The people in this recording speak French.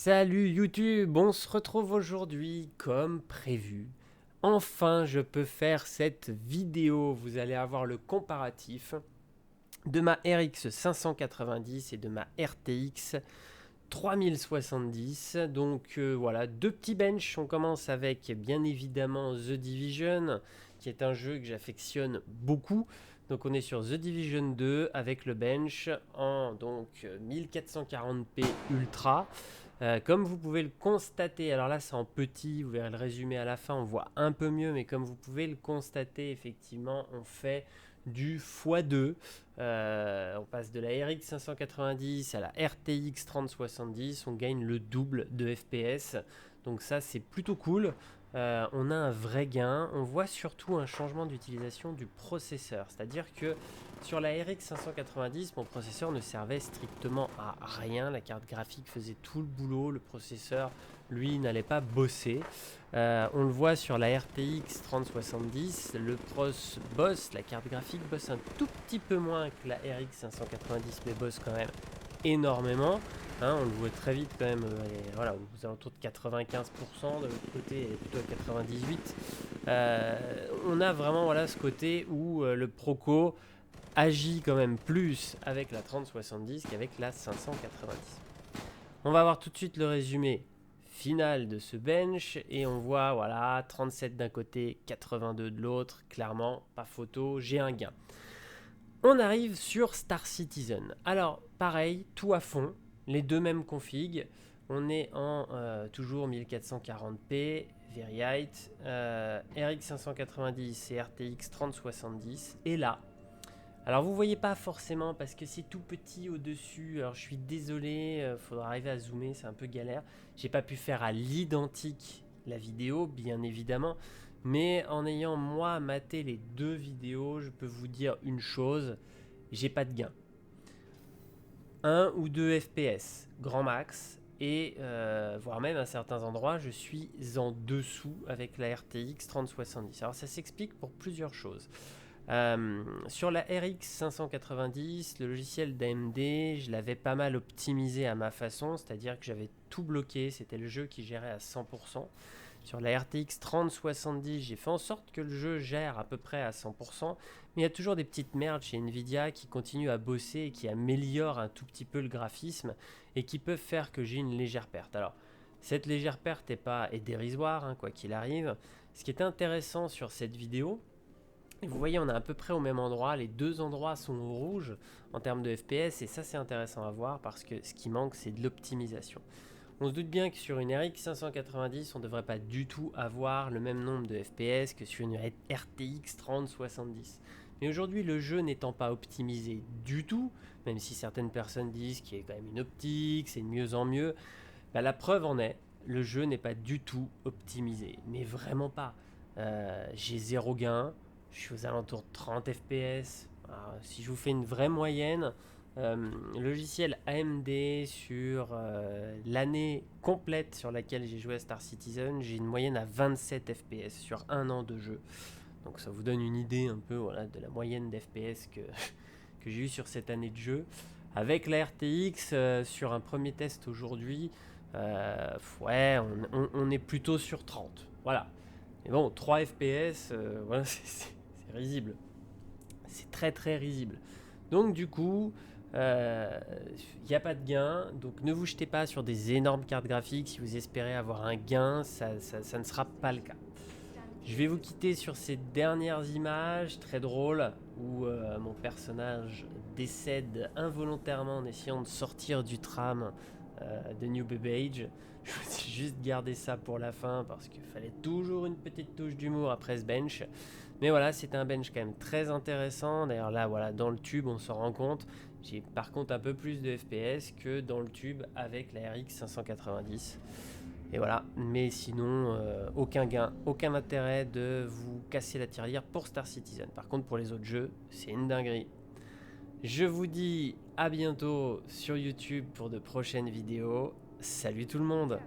Salut YouTube, on se retrouve aujourd'hui comme prévu. Enfin, je peux faire cette vidéo. Vous allez avoir le comparatif de ma RX 590 et de ma RTX 3070. Donc voilà, deux petits benches. On commence avec bien évidemment The Division, qui est un jeu que j'affectionne beaucoup. Donc on est sur The Division 2 avec le bench en donc 1440p Ultra. Comme vous pouvez le constater, alors là c'est en petit, vous verrez le résumé à la fin, on voit un peu mieux, mais comme vous pouvez le constater, effectivement, on fait du x2. On passe de la RX 590 à la RTX 3070, on gagne le double de FPS, donc ça c'est plutôt cool. On a un vrai gain, on voit surtout un changement d'utilisation du processeur, c'est-à-dire que sur la RX 590, mon processeur ne servait strictement à rien, la carte graphique faisait tout le boulot, le processeur, lui, n'allait pas bosser. On le voit sur la RTX 3070, le pros bosse, la carte graphique bosse un tout petit peu moins que la RX 590, mais bosse quand même énormément. Hein, on le voit très vite quand même, voilà, aux alentours de 95%, de l'autre côté elle est plutôt à 98%. On a vraiment voilà, ce côté où le Proco agit quand même plus avec la 3070 qu'avec la 590. On va voir tout de suite le résumé final de ce bench et on voit voilà 37 d'un côté, 82 de l'autre, clairement pas photo, j'ai un gain. On arrive sur Star Citizen. Alors pareil, tout à fond, les deux mêmes configs. On est en toujours 1440p, very height, RX 590 et RTX 3070. Et là, alors vous voyez pas forcément parce que c'est tout petit au-dessus. Alors je suis désolé, faudra arriver à zoomer, c'est un peu galère. J'ai pas pu faire à l'identique la vidéo, bien évidemment. Mais en ayant moi maté les deux vidéos, je peux vous dire une chose, j'ai pas de gain. 1 ou 2 FPS, grand max. Et voire même à certains endroits, je suis en dessous avec la RTX 3070. Alors ça s'explique pour plusieurs choses. Sur la RX 590, le logiciel d'AMD, je l'avais pas mal optimisé à ma façon, c'est-à-dire que j'avais tout bloqué, c'était le jeu qui gérait à 100%. Sur la RTX 3070, j'ai fait en sorte que le jeu gère à peu près à 100%, mais il y a toujours des petites merdes chez Nvidia qui continuent à bosser et qui améliorent un tout petit peu le graphisme et qui peuvent faire que j'ai une légère perte. Alors, cette légère perte est dérisoire, hein, quoi qu'il arrive. Ce qui est intéressant sur cette vidéo, et vous voyez, on est à peu près au même endroit, les deux endroits sont au rouge en termes de FPS, et ça c'est intéressant à voir parce que ce qui manque c'est de l'optimisation. On se doute bien que sur une RX 590, on ne devrait pas du tout avoir le même nombre de FPS que sur une RTX 3070. Mais aujourd'hui, le jeu n'étant pas optimisé du tout, même si certaines personnes disent qu'il y a quand même une optique, c'est de mieux en mieux, bah, la preuve en est, le jeu n'est pas du tout optimisé, mais vraiment pas. J'ai zéro gain, je suis aux alentours de 30 FPS. Alors, si je vous fais une vraie moyenne, logiciel AMD sur l'année complète sur laquelle j'ai joué à Star Citizen, j'ai une moyenne à 27 FPS sur un an de jeu. Donc ça vous donne une idée un peu voilà, de la moyenne d'FPS que j'ai eu sur cette année de jeu. Avec la RTX, sur un premier test aujourd'hui, ouais, on est plutôt sur 30. Voilà. Mais bon, 3 FPS, voilà, c'est risible. C'est très très risible. Donc du coup, il n'y a pas de gain. Donc ne vous jetez pas sur des énormes cartes graphiques. Si vous espérez avoir un gain, ça ne sera pas le cas. Je vais vous quitter sur ces dernières images très drôles où mon personnage décède involontairement en essayant de sortir du tram de New Babbage. Je me suis juste gardé ça pour la fin parce qu'il fallait toujours une petite touche d'humour après ce bench. Mais voilà, c'était un bench quand même très intéressant. D'ailleurs là, voilà, dans le tube, on s'en rend compte. J'ai par contre un peu plus de FPS que dans le tube avec la RX 590. Et voilà, mais sinon, aucun gain, aucun intérêt de vous casser la tirelire pour Star Citizen. Par contre, pour les autres jeux, c'est une dinguerie. Je vous dis à bientôt sur YouTube pour de prochaines vidéos. Salut tout le monde!